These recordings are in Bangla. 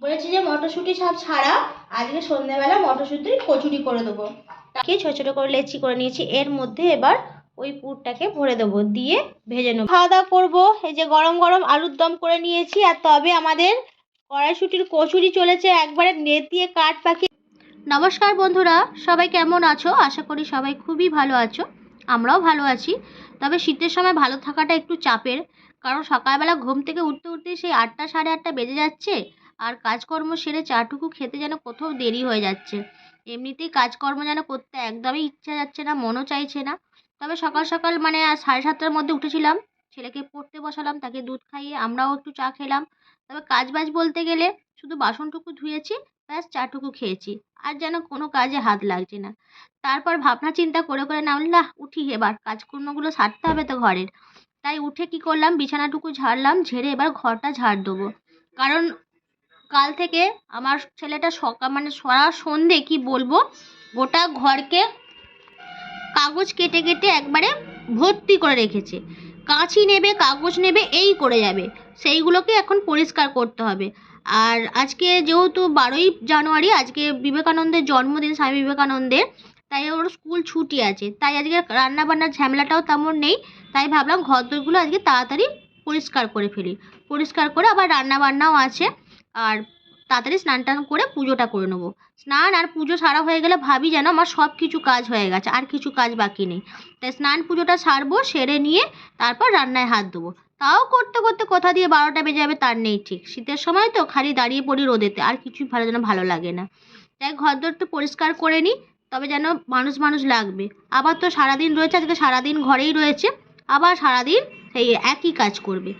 বলেছি যে মটরশুঁটি সব ছাড়া আজকে সন্ধ্যাবেলা মটরশুঁটির কচুরি করে দেবো। তাকে ছোট ছোট করে লেচি করে নিয়েছি। এর মধ্যে এবার ওই পুরটাকে ভরে দেবো, দিয়ে ভেজে নেবো। খাওয়া দাওয়া করবো। এই যে গরম গরম আলুর দম করে নিয়েছি, আর তবে আমাদের কড়াইশুঁটির কচুরি চলেছে একবারে নেতিয়ে কাঠ পাখি। নমস্কার বন্ধুরা, সবাই কেমন আছো? আশা করি সবাই খুবই ভালো আছো। আমরাও ভালো আছি। তবে শীতের সময় ভালো থাকাটা একটু চাপের, কারণ সকালবেলা ঘুম থেকে উঠতে উঠতে সেই 8টা সাড়ে 8টা বেজে যাচ্ছে, আর কাজকর্ম সেরে চাটুকু খেতে যেন কোথাও দেরি হয়ে যাচ্ছে। এমনিতেই কাজকর্ম যেন করতে একদমই ইচ্ছা যাচ্ছে না, মনও চাইছে না। তবে সকাল সকাল মানে 7:30টার মধ্যে উঠেছিলাম, ছেলেকে পড়তে বসালাম, তাকে দুধ খাইয়ে আমরাও একটু চা খেলাম। তবে কাজবাজ বলতে গেলে শুধু বাসনটুকু ধুয়েছি, ব্যাস চাটুকু খেয়েছি, আর যেন কোনো কাজে হাত লাগছে না। তারপর ভাবনা চিন্তা করে করে নামলাম, উঠি এবার কাজকর্মগুলো সারতে হবে তো ঘরের। তাই উঠে কি করলাম, বিছানাটুকু ঝাড়লাম, ঝেড়ে এবার ঘরটা ঝাড় দেবো। কারণ কাল থেকে আমার ছেলেটা সকাল মানে সন্ধে কি বলবো, গোটা ঘরকে কাগজ কেটে কেটে একবারে ভর্তি করে রেখেছে। কাঁচি নেবে, কাগজ নেবে, এই করে যাবে। সেইগুলোকে এখন পরিষ্কার করতে হবে। আর আজকে যেহেতু 12ই জানুয়ারি, আজকে বিবেকানন্দের জন্মদিন, স্বামী বিবেকানন্দের, তাই ওর স্কুল ছুটি আছে। তাই আজকে রান্নাবান্নার ঝামেলাটাও তেমন নেই। তাই ভাবলাম ঘরদোরগুলো আজকে তাড়াতাড়ি পরিষ্কার করে ফেলি। পরিষ্কার করে আবার রান্নাবান্নাও আছে, আর তাড়াতাড়ি স্নান টান করে পুজোটা করে নেবো। স্নান আর পুজো সারা হয়ে গেলে ভাবি যেন আমার সব কিছু কাজ হয়ে গেছে, আর কিছু কাজ বাকি নেই। তাই স্নান পুজোটা সারবো, সেরে নিয়ে তারপর রান্নায় হাত দেবো। তাও করতে করতে কোথা দিয়ে 12টা বেজে যাবে তার নেই ঠিক। শীতের সময় তো খালি দাঁড়িয়ে পড়ি রোদেতে, আর কিছুই ভালো লাগে না। তাই ঘরদোর তো পরিষ্কার করে নিই, তবে যেন মানুষ মানুষ লাগবে। আবার তো সারাদিন রয়েছে, আজকে সারাদিন ঘরেই রয়েছে, আবার সারাদিন সেই একই কাজ করবে।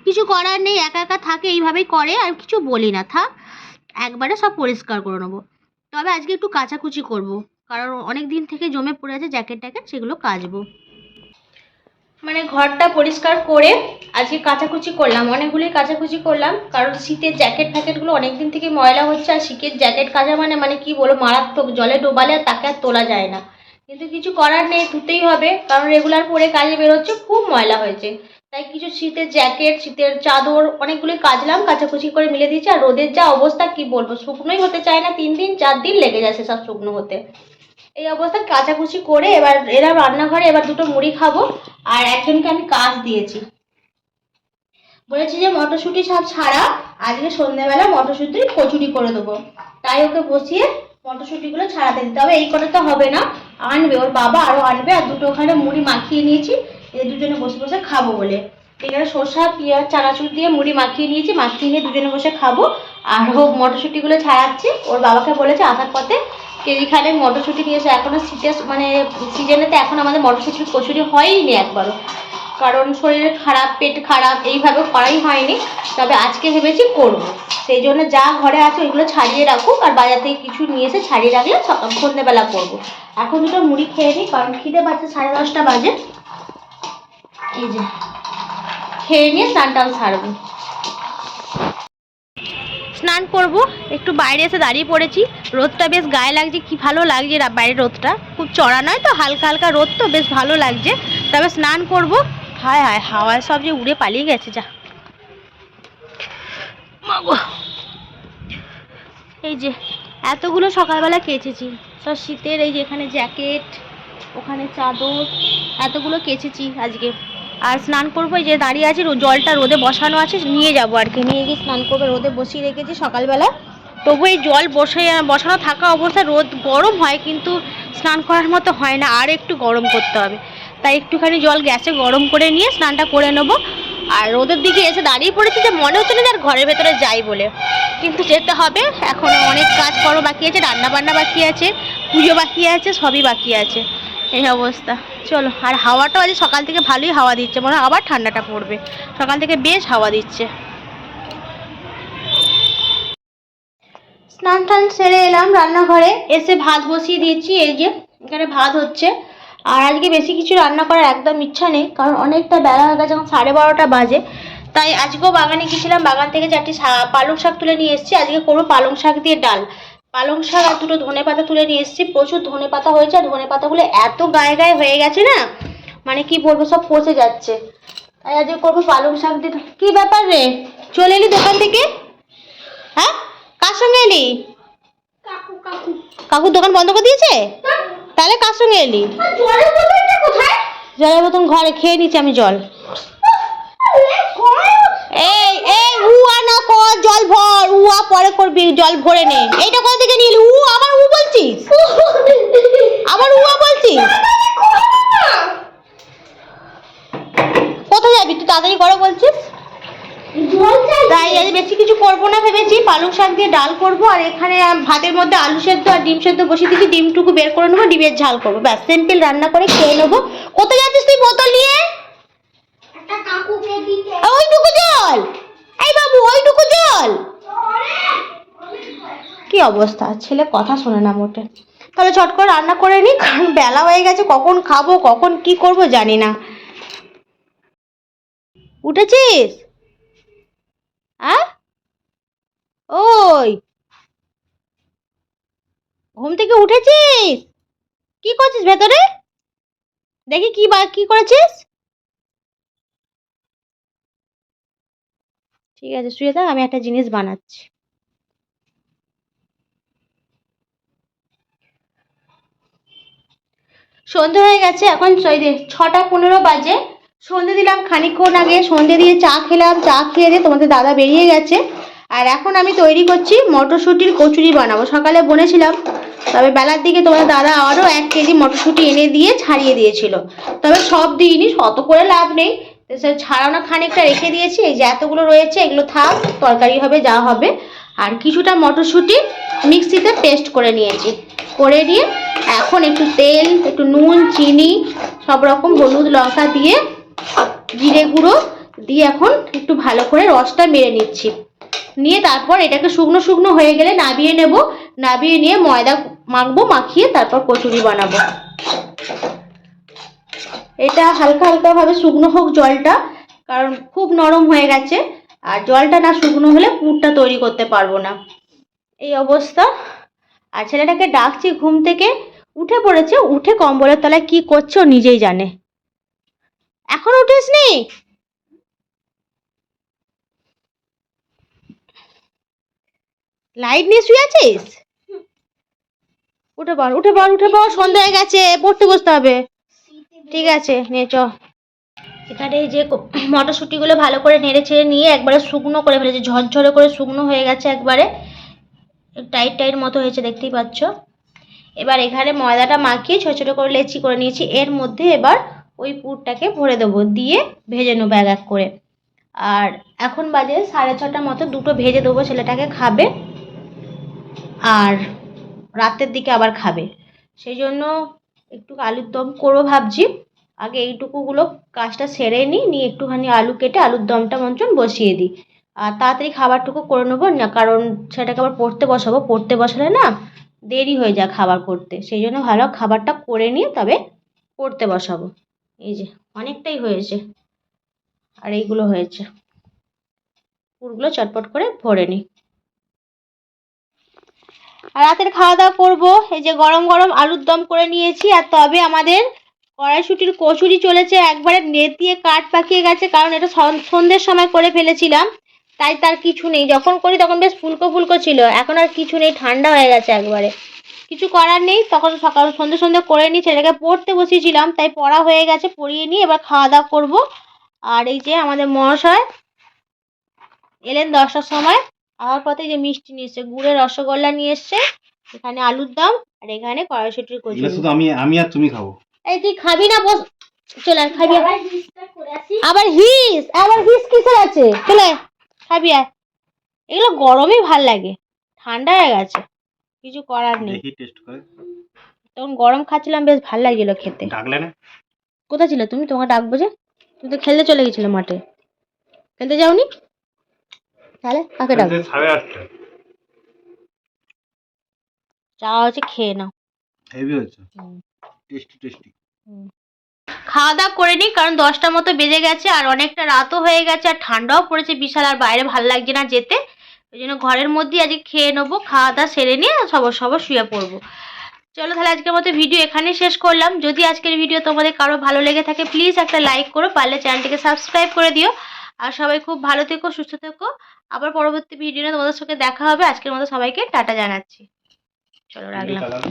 কিছু করার নেই, একা একা থাকে এইভাবেই করে, আর কিছু বলি না, থাক একবারে সব পরিষ্কার করে নেবো। তবে আজকে একটু কাচাকুচি করব, কারণ অনেক দিন থেকে জমে পড়ে আছে জ্যাকেট ট্যাকেট, সেগুলো কাচবো। মানে ঘরটা পরিষ্কার করে আজকে কাচাকুচি করলাম, অনেকগুলোই কাচাকুচি করলাম, কারণ শীতের জ্যাকেট ফ্যাকেটগুলো অনেক দিন থেকে ময়লা হচ্ছে। আর শীতের জ্যাকেট কাচা মানে কি বলো, মারাত্মক। জলে ডোবালে আর তাকে আর তোলা যায় না, কিন্তু কিছু করার নেই, ধুতেই হবে, কারণ রেগুলার পরে কাজে বেরোচ্ছে, খুব ময়লা হয়েছে। তাই কিছু শীতের জ্যাকেট, শীতের চাদর অনেকগুলোই কাচলাম, কাচাকুচি করে মিলে দিয়েছি। আর রোদের যা অবস্থা কি বলবো, শুকনোই হতে চায় না, 3 দিন 4 দিন লেগে যাচ্ছে সব শুকনো হতে। এই অবস্থা কাচাকুচি করে এবার এরা রান্নাঘরে এবার দুটো মুড়ি খাবো। আর একজনকে আমি কাজ দিয়েছি, বলেছি যে মটরশুঁটি সব ছাড়া আজকে সন্ধ্যাবেলা মটরশুঁটির কচুরি করে দেবো। তাই ওকে বসিয়ে মটরশুঁটিগুলো ছাড়াতে দিতে হবে। এই করে তো হবে না, আনবে ওর বাবা, আরও আনবে। আর দুটো ওখানে মুড়ি মাখিয়ে নিয়েছি, এই দুজনে বসে বসে খাবো বলে। এখানে শসা পেঁয়াজ চানাচুর দিয়ে মুড়ি মাখিয়ে নিয়েছি, মাখিয়ে নিয়ে দুজনে বসে খাবো। আর ও মটরশুঁটিগুলো ছাড়াচ্ছি, ওর বাবাকে বলেছে আসার পথে কেজিখানে মটরশুঁটি নিয়ে এসে। এখনও শীতের মানে সিজনেতে এখন আমাদের মটরশুঁটির কচুরি হয়ইনি একবারও, কারণ শরীর খারাপ, পেট খারাপ, এইভাবে করাই হয়নি। তবে আজকে ভেবেছি করবো, সেই জন্য যা ঘরে আছে ওইগুলো ছাড়িয়ে রাখুক, আর বাজার থেকে কিছু নিয়ে এসে ছাড়িয়ে রাখলে সন্ধ্যেবেলা করবো। এখন দুটো মুড়ি খেয়ে নিই, কারণ খিদে পাচ্ছে, 10:30 বাজে। এই যে খেয়ে নিয়ে স্নান টান সারবো। স্নান করব, একটু বাইরে এসে দাঁড়িয়ে পড়েছি। রোদটা বেশ গায়ে লাগছে, কি ভালো লাগছে বাইরের রোদটা, খুব চড়া নয় তো, হালকা হালকা রোদ তো, বেশ ভালো লাগছে। তবে স্নান করব। হায় হায়, হাওয়ায় সব যে উড়ে পালিয়ে গেছে যা। এই যে এতগুলো সকালবেলা কেচেছি, সব শীতের। এই যে এখানে জ্যাকেট, ওখানে চাদর, এতগুলো কেচেছি আজকে। আর স্নান করবো, এই যে দাঁড়িয়ে আছি, জলটা রোদে বসানো আছে, নিয়ে যাবো আর কি, নিয়ে গিয়ে স্নান করবো। রোদে বসিয়ে রেখেছি সকালবেলা, তবু এই জল বসানো থাকা অবস্থায় রোদ গরম হয়, কিন্তু স্নান করার মতো হয় না, আর একটু গরম করতে হবে। তাই একটুখানি জল গ্যাসে গরম করে নিয়ে স্নানটা করে নেবো। আর রোদের দিকে এসে দাঁড়িয়ে পড়েছি, যে মনে হচ্ছে না যে আর ঘরের ভেতরে যাই বলে, কিন্তু যেতে হবে। এখন অনেক কাজকর্ম বাকি আছে, রান্নাবান্না বাকি আছে, পুজো বাকি আছে, সবই বাকি আছে। এই অবস্থা, চলো। আর হাওয়াটাও আজ সকাল থেকে ভালোই হাওয়া দিচ্ছে, মনে হয় আবার ঠান্ডাটা পড়বে। সকাল থেকে বেশ হাওয়া দিচ্ছে। স্নান টান সেরে এলাম রান্নাঘরে, এসে ভাত বসিয়ে দিয়েছি। এই যে এখানে ভাত হচ্ছে। আর আজকে বেশি কিছু রান্না করার একদম ইচ্ছা নেই, কারণ অনেকটা বেলা হয়ে গেছে, এখন 12:30 বাজে। তাই আজকেও বাগানে গেছিলাম, বাগান থেকে 4টি পালং শাক তুলে নিয়ে এসেছি। আজকে করবো পালং শাক দিয়ে ডাল। পালং শাক আর দুটো ধনে পাতা তুলে নিয়ে এসেছি, প্রচুর ধনে পাতা হয়েছে। আর ধনে পাতাগুলো এত গায়ে গায়ে হয়ে গেছে না, মানে কি বলবো, সব পচে যাচ্ছে। তাই আজকে করবো পালং শাক দিয়ে। কি ব্যাপার রে, চলে এলি দোকান থেকে? হ্যাঁ, এলি? কাকুর দোকান বন্ধ করে দিয়েছে? তাহলে কার সঙ্গে এলি? জলের বোতল ঘরে খেয়ে নিচ্ছি আমি জল। এই এই উয়া না কর, জল ভর, উয়া পরে করবি, জল ভরে নে। এইটা কোথা থেকে নিলি? আবার বলছিস, আবার উয়া বলছিস। কোথায় যাবি তুই? তাড়াতাড়ি করো বলছিস। তাই আজ বেশি কিছু করবো না ভেবেছি, পালং শাক দিয়ে ডাল করবো, আর এখানে ভাতের মধ্যে আলু সেদ্ধ আর ডিম সেদ্ধ বসিয়ে দিচ্ছি। ডিমটুকু বের করে নেবো, ডিমের ঝাল করবো, ব্যাস সিম্পল রান্না করে খেয়ে নেবো। কোথায় যাচ্ছিস তুই বোতল নিয়ে? ওইটুকু জল, এই বাবু ওইটুকু জল। কি অবস্থা, ছেলে কথা শোনে না মোটে। তাহলে চট করে রান্না করে নি, কারণ বেলা হয়ে গেছে, কখন খাবো কখন কি করব জানি না। উঠেছিস? ওই ঘুম থেকে উঠেছিস? কি করছিস ভেতরে? দেখি কি করেছিস। ঠিক আছে শুয়ে থাক, আমি একটা জিনিস বানাচ্ছি। সন্ধে হয়ে গেছে, এখন 6:15 বাজে। সন্ধে দিলাম খানিকক্ষণ আগে, সন্ধে দিয়ে চা খেলাম, চা খেয়ে দিয়ে তোমাদের দাদা বেরিয়ে গেছে। আর এখন আমি তৈরি করছি মটরশুঁটির কচুরি বানাবো। সকালে বলেছিলাম, তবে বেলার দিকে তোমাদের দাদা আরও 1 কেজি মটরশুঁটি এনে দিয়ে ছাড়িয়ে দিয়েছিল। তবে সব দিইনি, অত করে লাভ নেই, ছাড়ানো খানিকটা রেখে দিয়েছি। এই যে এতগুলো রয়েছে, এগুলো থাক, তরকারি হবে যা হবে। আর কিছুটা মটরশুঁটি মিক্সিতে পেস্ট করে নিয়েছি, করে নিয়ে এখন একটু তেল, একটু নুন, চিনি, সব রকম হলুদ লঙ্কা দিয়ে, জিরে গুঁড়ো দিয়ে এখন একটু ভালো করে রসটা মেরে নিচ্ছি। নিয়ে তারপর এটাকে শুকনো শুকনো হয়ে গেলে নাবিয়ে নেব। নাবিয়ে নিয়ে ময়দা মাখবো, মাখিয়ে তারপর কচুরি বানাবো। এটা হালকা হালকা ভাবে শুকনো হোক জলটা, কারণ খুব নরম হয়ে গেছে, আর জলটা না শুকনো হলে পুরটা তৈরি করতে পারবো না। এই অবস্থা। আর ছেলেটাকে ডাকছি, ঘুম থেকে উঠে পড়েছে, উঠে কম্বলের তলায় কি করছে ও নিজেই জানে। এখন উঠিসনি? লাইট নিয়ে শুয়ে আছিস? উঠে পড়, উঠে পড়, উঠে পড়, সন্ধ্যা হয়ে গেছে, পড়তে বসতে হবে। ঠিক আছে নে চ। এখানে এই যে মটরশুঁটিগুলো ভালো করে নেড়ে ছেড়ে নিয়ে একবারে শুকনো করে ফেলেছে, ঝরঝরে করে শুকনো হয়ে গেছে, একবারে টাইট টাইট মতো হয়েছে, দেখতেই পাচ্ছ। এবার এখানে ময়দাটা মাখিয়ে ছোটো ছোটো করে লেচি করে নিয়েছি, এর মধ্যে এবার ওই পুরটাকে ভরে দেবো, দিয়ে ভেজে নেবো এক এক করে। আর এখন বাজে 6:30 মতো, দুটো ভেজে দেবো, ছেলেটাকে খাবে আর রাতের দিকে আবার খাবে। সেই জন্য একটু আলুর দম করবো ভাবছি। আগে এইটুকুগুলো কাজটা সেরে নিয়ে একটুখানি আলু কেটে আলুর দমটা মঞ্চন বসিয়ে দিই, আর তাড়াতাড়ি খাবারটুকু করে নেবো না, কারণ সেটাকে আবার পড়তে বসাবো, পড়তে বসালে না দেরি হয়ে যায় খাবার করতে। সেই জন্য ভালো খাবারটা করে নিয়ে তবে পড়তে বসাবো। এই যে অনেকটাই হয়েছে, আর এইগুলো হয়েছে, পুরগুলো চটপট করে ভরে নিই। আর রাতের খাওয়া দাওয়া করবো, এই যে গরম গরম আলুর দম করে নিয়েছি, আর তবে আমাদের কড়াইশুঁটির কচুরি চলেছে, একবারে নেতিয়ে কাঠ পাকিয়ে গেছে, কারণ এটা সন্ধ্যের সময় করে ফেলেছিলাম, তাই তার কিছু নেই। যখন করি তখন বেশ ফুলকো ফুলকো ছিল, এখন আর কিছু নেই, ঠান্ডা হয়ে গেছে একবারে। কিছু করার নেই, তখন সকাল সন্ধ্যে করে নিই, ছেলেটাকে পড়তে বসিয়েছিলাম, তাই পড়া হয়ে গেছে, পড়িয়ে নিয়ে এবার খাওয়া দাওয়া করবো। আর এই যে আমাদের মহাশয় এলেন 10টার সময়, আমার পথে যে মিষ্টি নিয়ে এসছে, গুড়ের রসগোল্লা নিয়ে এসছে, এখানে আলুর দম, আর এখানে কড়াইশুঁটির কচুরি। শুধু আমি আর তুমি খাবো। এই তুই খাবি না? বস, চলে খাবি। আবার হিস কিসের আছে? চলে খাবি। আর এগুলো গরমই ভাল লাগে, ঠান্ডা হয়ে গেছে কিছু করার নেই। দেখি টেস্ট করে। তখন গরম খাচ্ছিলাম, বেশ ভাল লাগছিল খেতে। ডাকলে না? কোথায় ছিলে তুমি? তোমাকে ডাকবো যে? তুমি তো খেলতে চলে গেছিলে মাঠে। খেলতে যাওনি? তাহলে কাকে ডাকবো? 8:30। চা হচ্ছে, খেয়ে নাও। হেভি হয়েছে, টেস্টি। খাওয়া দাওয়া করে নিই, কারণ 10টা মতো বেজে গেছে, আর অনেকটা রাতও হয়ে গেছে, আর ঠান্ডাও পড়েছে বিশাল, আর বাইরে ভাল লাগছে না যেতে। ওই জন্য ঘরের মধ্যেই আজকে খেয়ে নেবো, খাওয়া দাওয়া সেরে নিয়ে সবার শুয়ে পড়বো। চলো তাহলে আজকের মতো ভিডিও এখানেই শেষ করলাম। যদি আজকের ভিডিও তোমাদের কারো ভালো লেগে থাকে, প্লিজ একটা লাইক করো, পারলে চ্যানেলটিকে সাবস্ক্রাইব করে দিও। আর সবাই খুব ভালো থেকো, সুস্থ থেকো। আবার পরবর্তী ভিডিও তোমাদের সঙ্গে দেখা হবে। আজকের মতো সবাইকে টাটা জানাচ্ছি। চলো রাখলাম।